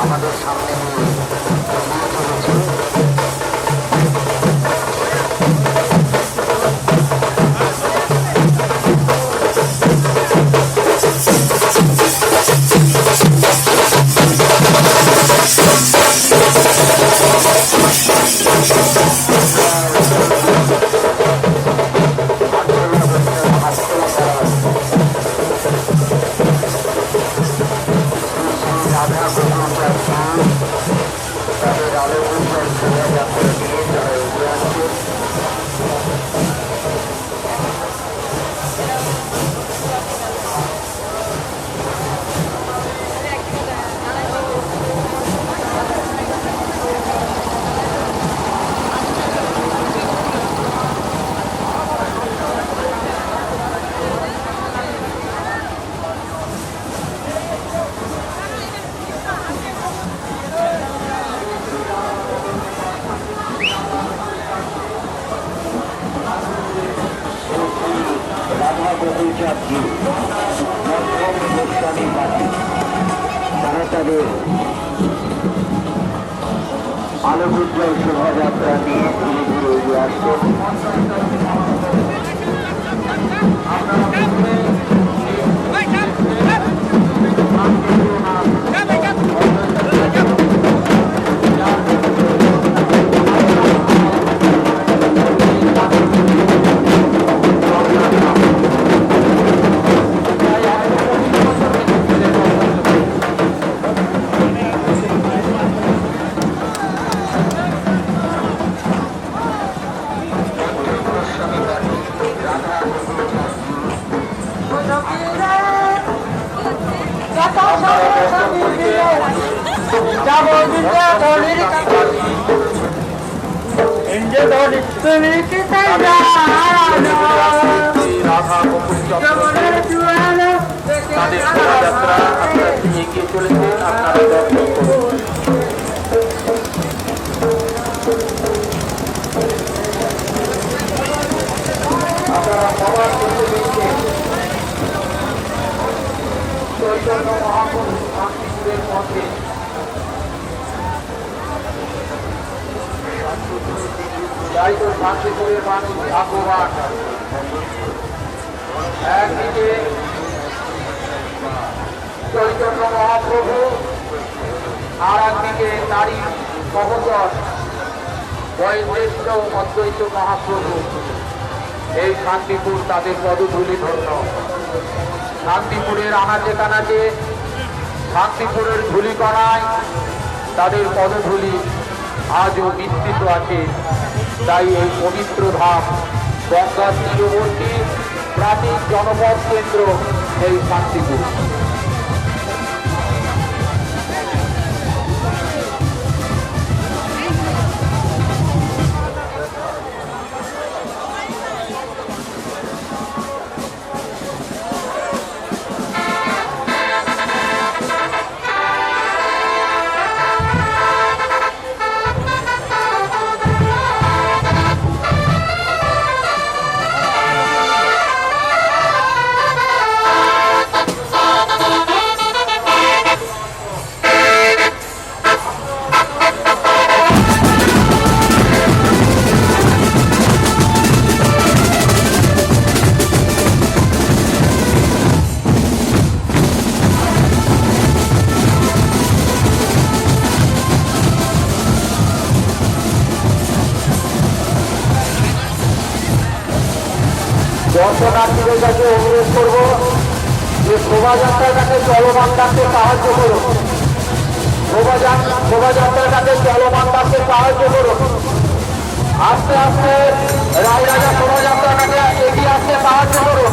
আমাদের সামনে তাদের আলোকোজ্জ্বল শোভাযাত্রা নিয়ে ধীরে ধীরে এগিয়ে আসছেন। তাদের শোভাযাত্রা আপনারা এগিয়ে চলেছেন, আপনারা দর্শন করুন। আপনারা সবার চৈতন্য মহাপ্রভু শান্তিপুরের মধ্যে শান্তিপুরের মানুষ ভাগ্যবান। একদিকে চৈতন্য মহাপ্রভু, আর একদিকে নারী সহচর বয়োজ্যেষ্ঠ অদ্বৈত মহাপ্রভু। এই শান্তিপুর তাদের পদধূলি ধন্য। শান্তিপুরের আনাচে কানাচে, শান্তিপুরের ধূলিকণায় তাদের পদধূলি আজও বিস্তৃত আছে। তাই এই পবিত্র ধাম গঙ্গার তীরবর্তী প্রাচীন জনপদ কেন্দ্র এই শান্তিপুর। দর্শনার্থীদের কাছে অনুরোধ করব যে শোভাযাত্রাটাকে চলমান রাখতে সাহায্য করুন। শোভাযাত্রাটাকে চলমান রাখতে সাহায্য করুন। আস্তে আস্তে রায়রাজা শোভাযাত্রাটাকে এগিয়ে আসতে সাহায্য করুন।